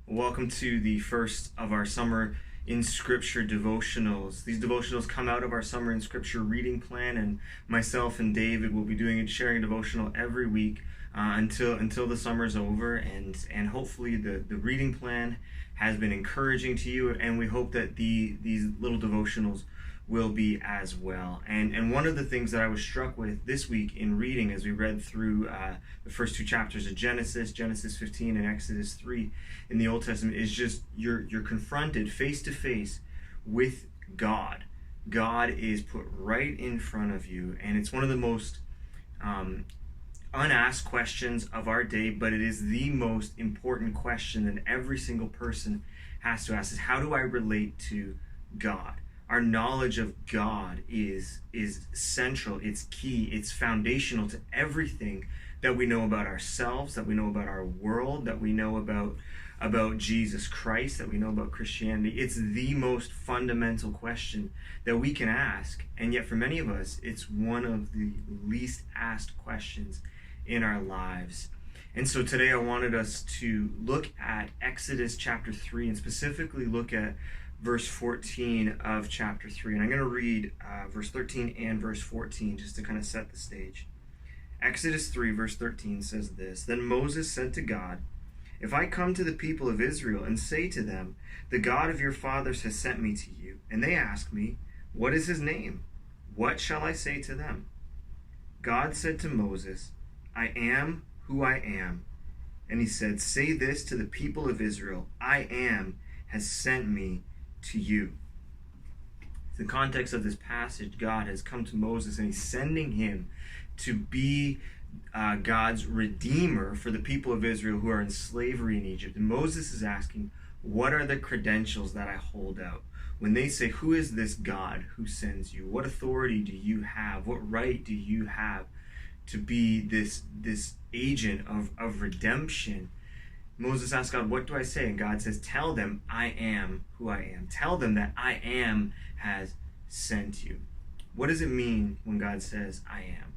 Welcome to the first of our Summer in Scripture devotionals. These devotionals come out of our Summer in Scripture reading plan, and myself and David will be sharing a devotional every week until the summer's over, and hopefully the reading plan has been encouraging to you, and we hope that these little devotionals will be as well. And one of the things that I was struck with this week in reading as we read through the first two chapters of Genesis 15 and Exodus 3 in the Old Testament, is just you're confronted face to face with God. God is put right in front of you, and it's one of the most unasked questions of our day, but it is the most important question that every single person has to ask: is how do I relate to God? Our knowledge of God is central, it's key, it's foundational to everything that we know about ourselves, that we know about our world, that we know about Jesus Christ, that we know about Christianity. It's the most fundamental question that we can ask, and yet for many of us, it's one of the least asked questions in our lives. And so today I wanted us to look at Exodus chapter 3, and specifically look at verse 14 of chapter 3. And I'm going to read verse 13 and verse 14 just to kind of set the stage. Exodus 3 verse 13 says this: "Then Moses said to God, 'If I come to the people of Israel and say to them, the God of your fathers has sent me to you, and they ask me, what is his name? What shall I say to them?' God said to Moses, 'I am who I am.' And he said, 'Say this to the people of Israel, I am has sent me to you.'" The context of this passage, God has come to Moses and he's sending him to be God's redeemer for the people of Israel who are in slavery in Egypt. And Moses is asking, what are the credentials that I hold out? When they say, who is this God who sends you? What authority do you have? What right do you have to be this agent of redemption? Moses asks God, what do I say? And God says, tell them I am who I am. Tell them that I am has sent you. What does it mean when God says I am?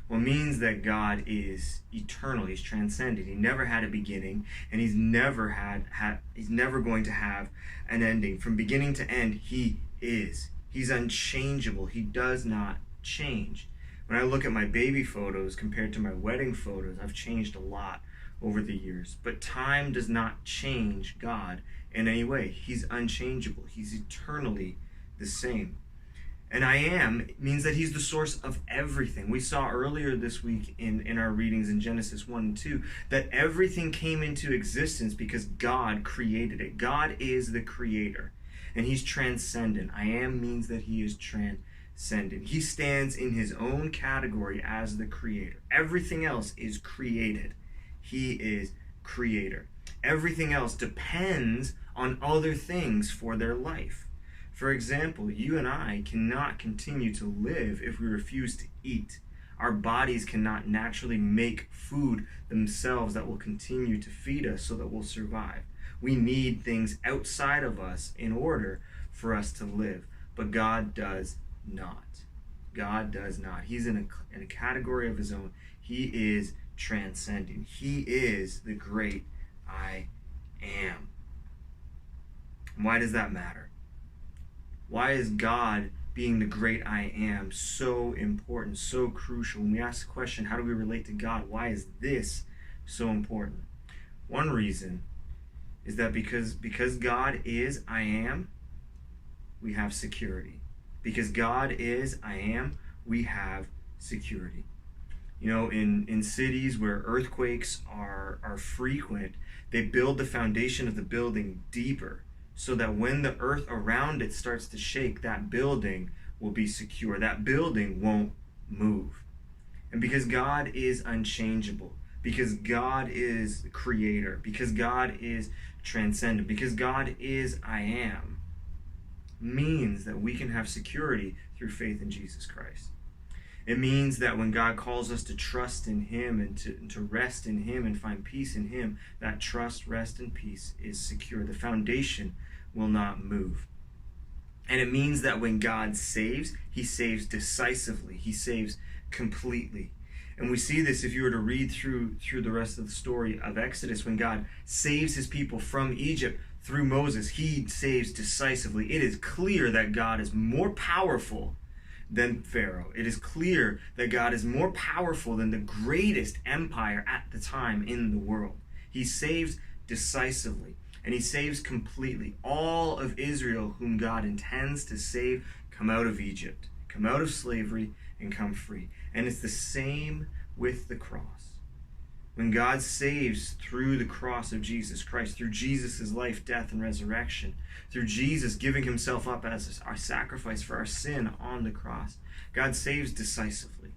Well, it means that God is eternal. He's transcendent. He never had a beginning, and he's never going to have an ending. From beginning to end, he is. He's unchangeable. He does not change. When I look at my baby photos compared to my wedding photos, I've changed a lot over the years. But time does not change God in any way. He's unchangeable. He's eternally the same. And I am means that he's the source of everything. We saw earlier this week in our readings in Genesis 1 and 2 that everything came into existence because God created it. God is the creator, and he's transcendent. I am means that he is transcendent. He stands in his own category as the creator. Everything else is created. He is creator. Everything else depends on other things for their life. For example, you and I cannot continue to live if we refuse to eat. Our bodies cannot naturally make food themselves that will continue to feed us so that we'll survive. We need things outside of us in order for us to live. But God does not. God does not. He's in a category of his own. He is transcendent. He is the great I am. Why does that matter? Why is God being the great I am so important, so crucial? When we ask the question, how do we relate to God? Why is this so important? One reason is that because God is I am, we have security. Because God is I am, we have security. You know, in cities where earthquakes are frequent, they build the foundation of the building deeper so that when the earth around it starts to shake, that building will be secure. That building won't move. And because God is unchangeable, because God is the creator, because God is transcendent, because God is I am, means that we can have security through faith in Jesus Christ. It means that when God calls us to trust in him and to rest in him and find peace in him, that trust, rest, and peace is secure. The foundation will not move. And it means that when God saves, he saves decisively. He saves completely. And we see this if you were to read through the rest of the story of Exodus. When God saves his people from Egypt through Moses, he saves decisively. It is clear that God is more powerful than Pharaoh. It is clear that God is more powerful than the greatest empire at the time in the world. He saves decisively, and he saves completely. All of Israel, whom God intends to save, come out of Egypt, come out of slavery, and come free. And it's the same with the cross. When God saves through the cross of Jesus Christ, through Jesus' life, death, and resurrection, through Jesus giving himself up as our sacrifice for our sin on the cross, God saves decisively.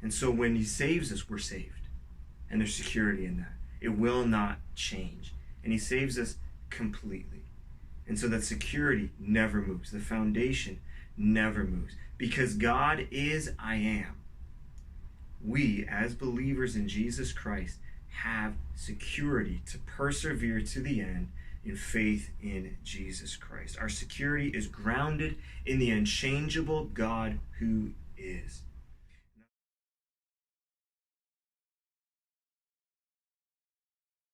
And so when he saves us, we're saved. And there's security in that. It will not change. And he saves us completely. And so that security never moves. The foundation never moves. Because God is I am. We, as believers in Jesus Christ, have security to persevere to the end in faith in Jesus Christ. Our security is grounded in the unchangeable God who is.